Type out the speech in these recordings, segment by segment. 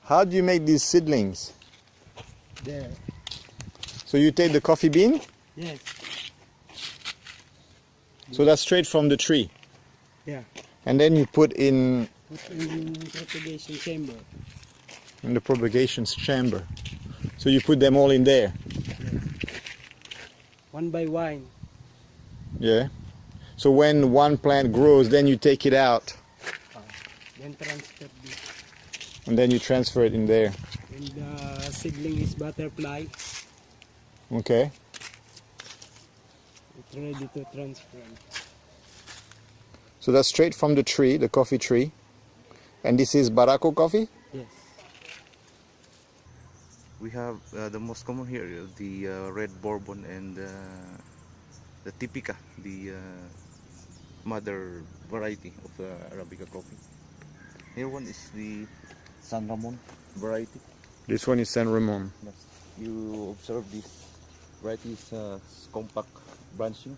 How do you make these seedlings? There. So you take the coffee bean? Yes. So that's straight from the tree. Yeah. And then you put in Propagation chamber. in the propagation chamber. So you put them all in there. Yeah. One by one. Yeah. So when one plant grows, then you take it out Then transfer this. and then you transfer it in there. And the seedling is butterfly. Okay. It's ready to transfer. So that's straight from the tree, the coffee tree. And this is Barako coffee? Yes. We have the most common here, the red bourbon and the Typica, the mother variety of Arabica coffee. Here one is the San Ramon variety. This one is San Ramon. Yes. You observe this variety is compact branching,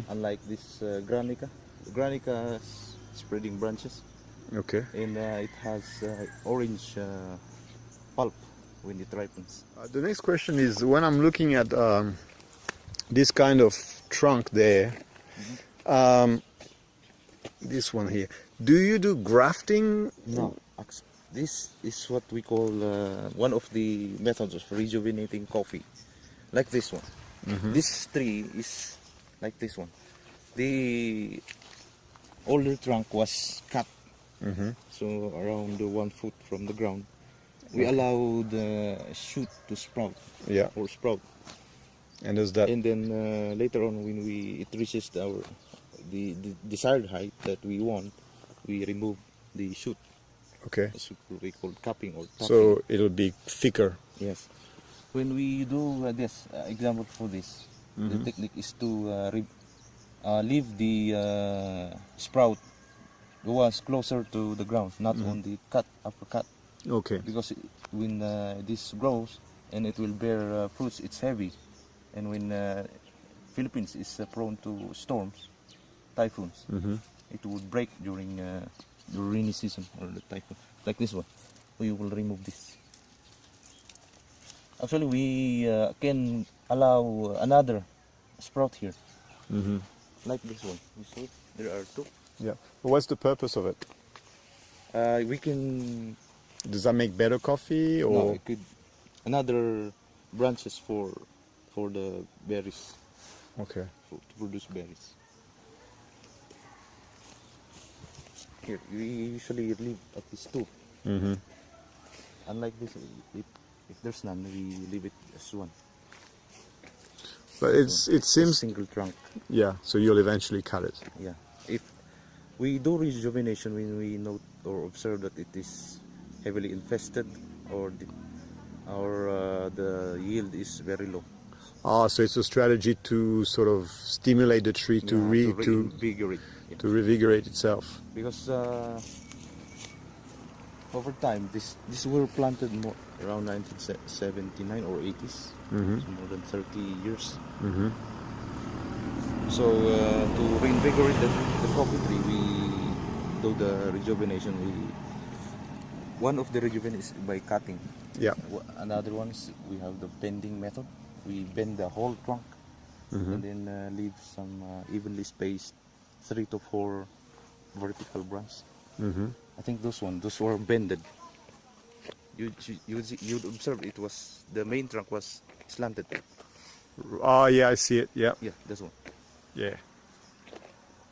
unlike this Granica. Granica is spreading branches, Okay. and it has orange pulp when it ripens. The next question is, when I'm looking at this kind of trunk there, this one here, do you do grafting? No, this is what we call one of the methods of rejuvenating coffee, like this one. This tree is like this one. The older trunk was cut, so around 1 foot from the ground. We allow the shoot to sprout, Yeah. or sprout, And does that? and then later on, when it reaches the desired height that we want, we remove the shoot. Okay. That's what we call capping or topping. So it'll be thicker. Yes. When we do this example for this, the technique is to leave the sprout was closer to the ground, not on the upper cut. Okay. Because when this grows and it will bear fruits, it's heavy, and when Philippines is prone to storms, typhoons, it will break during the rainy season or the typhoon, like this one. We will remove this. Actually, we can allow another sprout here, like this one. You see, there are two. Yeah. What's the purpose of it? We can Does that make better coffee no, or? it could another branches for the berries, Okay. to produce berries. Here we usually leave at least two. Unlike this, if there's none, we leave it as one. But it seems, Single trunk. yeah. So you'll eventually cut it. Yeah. If we do rejuvenation when we note or observe that it is heavily infested or the yield is very low. Ah, so it's a strategy to sort of stimulate the tree to reinvigorate. Yeah. to revigorate itself. Because over time, this were planted more around 1979 or 80s, so more than 30 years. So to reinvigorate the coffee tree, we do the rejuvenation. One of the rejuvenation is by cutting. Yeah. Another one is we have the bending method. We bend the whole trunk and then leave some evenly spaced 3 to 4 vertical branches. I think those were bended. You'd observe it was the main trunk was slanted. Oh yeah, I see it. Yeah. Yeah, this one. Yeah.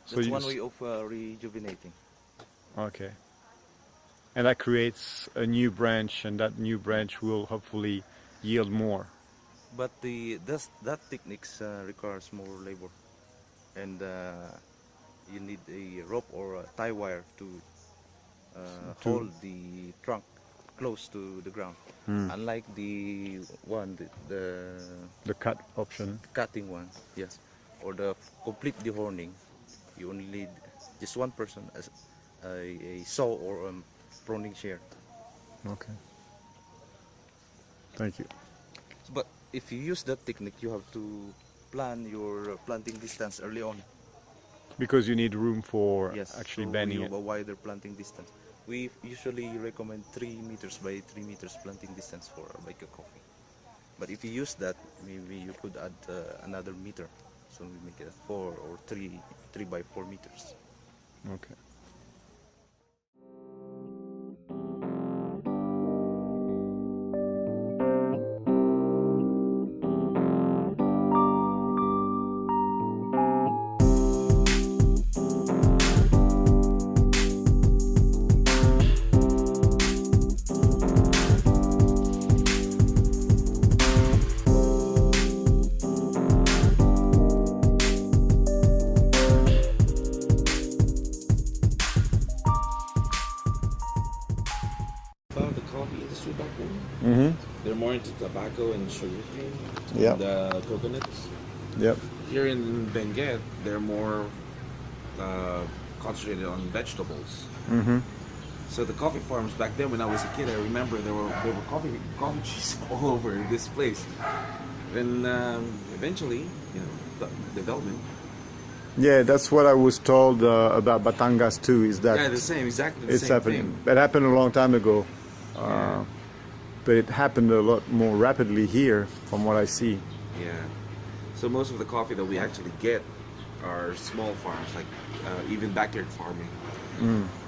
So That's you one way of rejuvenating. Okay. And that creates a new branch, and that new branch will hopefully yield more. But that techniques requires more labor, and you need a rope or a tie wire to hold the trunk close to the ground. Unlike the one, The cut option. cutting one, yes, or the complete dehorning, you only need just one person as a saw or a pruning shear. Okay. Thank you. But if you use that technique, you have to plan your planting distance early on. Because you need room for Yes, actually so bending you it. have a wider planting distance. We usually recommend 3 meters by 3 meters planting distance for Arabica coffee. But if you use that, maybe you could add another meter. So we make it 4 or 3 by 4 meters. Okay. About the coffee industry back then, Mm-hmm. they're more into tobacco and sugarcane, Yep. and coconuts. Yep. Here in Benguet, they're more concentrated on vegetables. Mm-hmm. So the coffee farms back then, when I was a kid, I remember there were coffee trees all over this place. Then eventually, development. Yeah, that's what I was told about Batangas too. Is that Yeah, the same, exactly the it's same happening? thing. That happened a long time ago, Yeah. but it happened a lot more rapidly here, from what I see. Yeah. So most of the coffee that we actually get are small farms, like even backyard farming.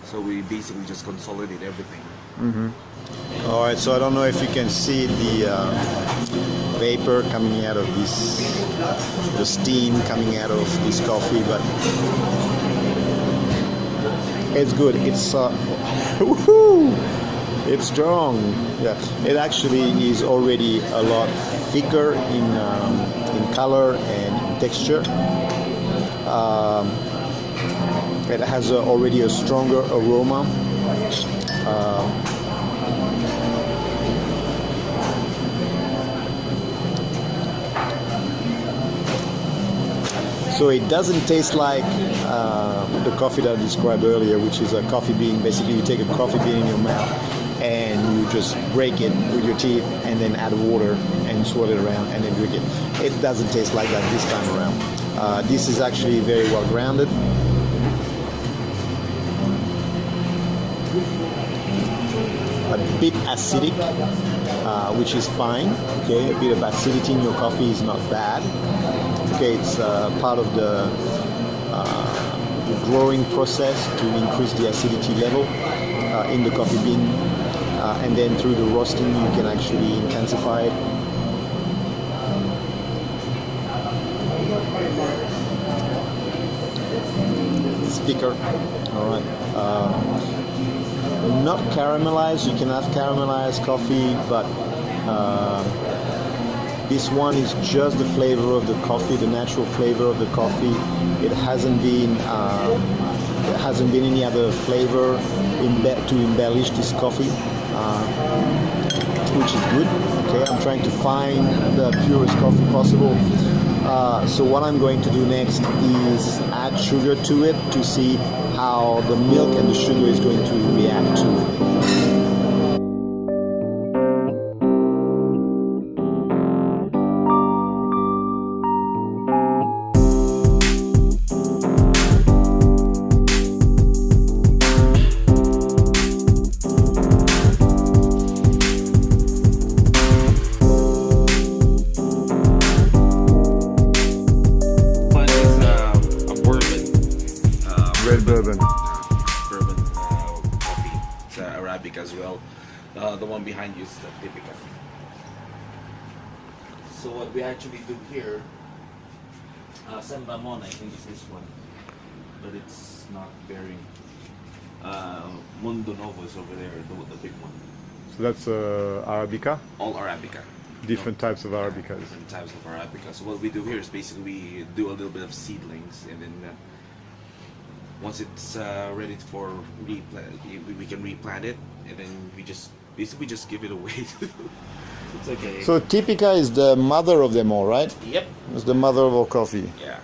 So we basically just consolidate everything. All right, so I don't know if you can see the vapor coming out of this, the steam coming out of this coffee, but it's good. It's woohoo! It's strong. Yeah, it actually is already a lot thicker in color and in texture. It has already a stronger aroma. So it doesn't taste like the coffee that I described earlier, which is a coffee bean. Basically, you take a coffee bean in your mouth and you just break it with your teeth and then add water and swirl it around and then drink it. It doesn't taste like that this time around. This is actually very well grounded. A bit acidic, which is fine. Okay, a bit of acidity in your coffee is not bad. Okay, it's part of the growing process to increase the acidity level in the coffee bean, and then through the roasting you can actually intensify it. It's thicker. All right. Not caramelized. You can have caramelized coffee, but this one is just the flavor of the coffee, the natural flavor of the coffee. It hasn't been any other flavor to embellish this coffee, which is good. Okay, I'm trying to find the purest coffee possible. So what I'm going to do next is add sugar to it to see how the milk and the sugar is going to react to it. One is a bourbon. Red bourbon. Bourbon coffee. It's Arabic as well. The one behind you is the Typica. So what we actually do here, San Ramon, I think is this one, but it's not very. Mundo Novo is over there, the big one. So that's Arabica. All Arabica. Different types of Arabicas. Different types of Arabica. So what we do here is basically we do a little bit of seedlings, and then once it's ready for replant, we can replant it, and then we just basically just give it away. It's okay. So Typica is the mother of them all, right? Yep. It's the mother of all coffee. Yeah.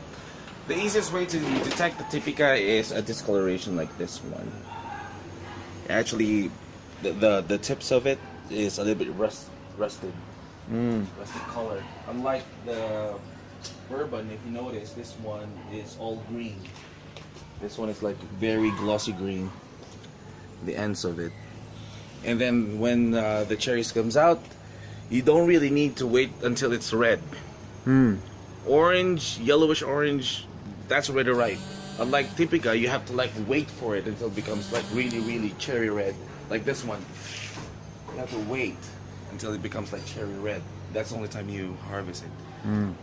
The easiest way to detect the Typica is a discoloration like this one. Actually, the tips of it is a little bit rusted. Rusted color. Unlike the bourbon, if you notice, this one is all green. This one is like very glossy green. the ends of it. And then when the cherries comes out, you don't really need to wait until it's red. Orange, yellowish orange, that's already ripe. Unlike Typica, you have to like wait for it until it becomes like really cherry red. Like this one, you have to wait until it becomes like cherry red. That's the only time you harvest it.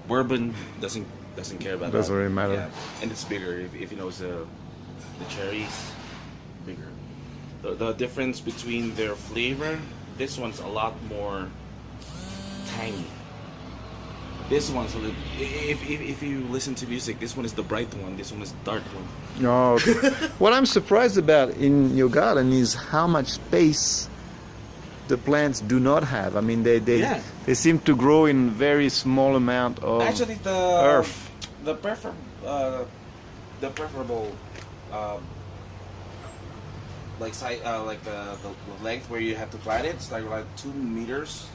Bourbon doesn't care about that. Doesn't really matter. Yeah. And it's bigger if you know the cherries, bigger. The difference between their flavor, this one's a lot more tangy. This one's a little, if you listen to music, this one is the bright one, this one is the dark one. No. Okay. What I'm surprised about in your garden is how much space the plants do not have. I mean, they seem to grow in very small amount of Actually, earth. The preferable like size, like the length where you have to plant it, it's like 2 meters,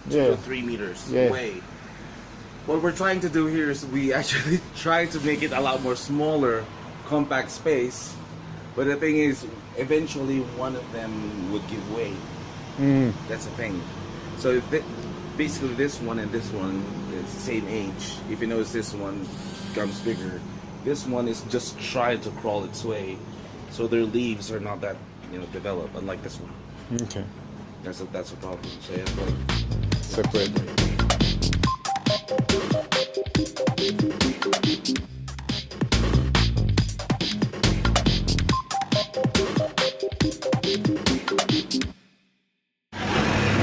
2 to 3 meters away. What we're trying to do here is we actually try to make it a lot more smaller, compact space. But the thing is, eventually one of them would give way. That's the thing. So if basically this one and this one is the same age. If you notice, this one becomes bigger. This one is just trying to crawl its way, so their leaves are not that developed. Unlike this one. Okay. That's a problem. So you have to like Separate.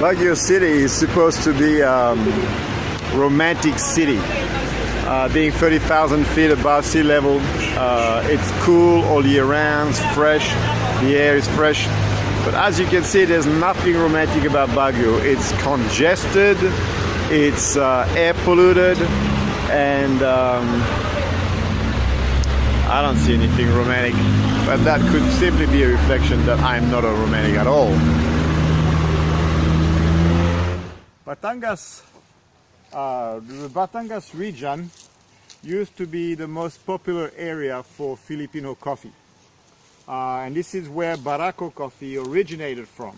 Baguio City is supposed to be romantic city. Being 30,000 feet above sea level, it's cool all year round, it's fresh, the air is fresh. But as you can see, there's nothing romantic about Baguio. It's congested, it's air polluted, and I don't see anything romantic. But that could simply be a reflection that I'm not a romantic at all. Batangas, the Batangas region used to be the most popular area for Filipino coffee. And this is where Barako coffee originated from.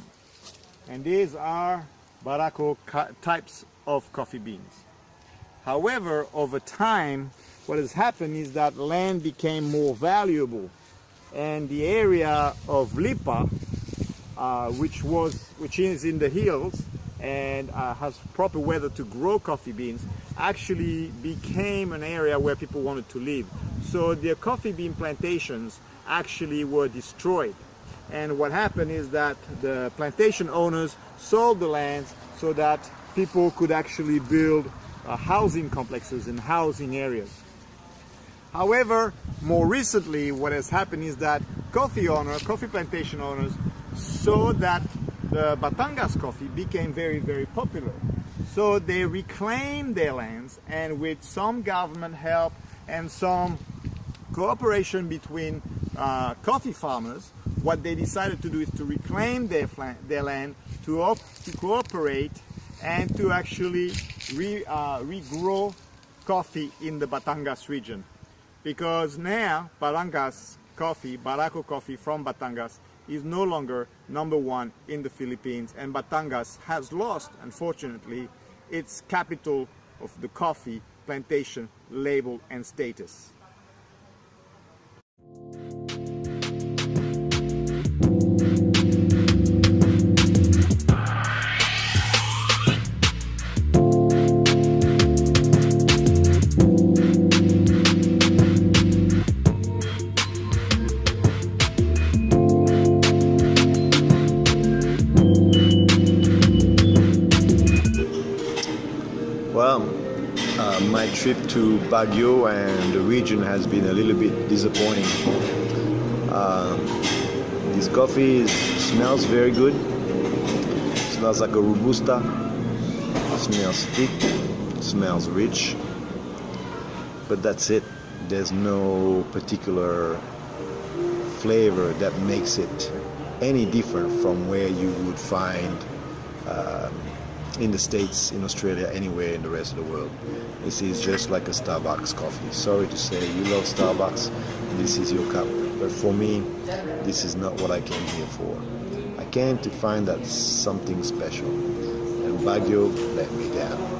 And these are Barako types of coffee beans. However, over time, what has happened is that land became more valuable, and the area of Lipa, which is in the hills and has proper weather to grow coffee beans, actually became an area where people wanted to live. So their coffee bean plantations actually were destroyed. And what happened is that the plantation owners sold the lands so that people could actually build housing complexes and housing areas. However, more recently, what has happened is that coffee plantation owners saw that the Batangas coffee became very, very popular. So they reclaimed their lands, and with some government help and some cooperation between coffee farmers, what they decided to do is to reclaim their land, to cooperate, and to actually regrow coffee in the Batangas region. Because now Batangas coffee, Barako coffee from Batangas, is no longer #1 in the Philippines, and Batangas has lost, unfortunately, its capital of the coffee plantation label and status. Well, my trip to Baguio and the region has been a little bit disappointing. This coffee smells very good. Smells like a Robusta. Smells thick. Smells rich. But that's it. There's no particular flavor that makes it any different from where you would find in the States, in Australia, anywhere in the rest of the world. This is just like a Starbucks coffee. Sorry to say, you love Starbucks, this is your cup. But for me, this is not what I came here for. I came to find that something special, and Baguio let me down.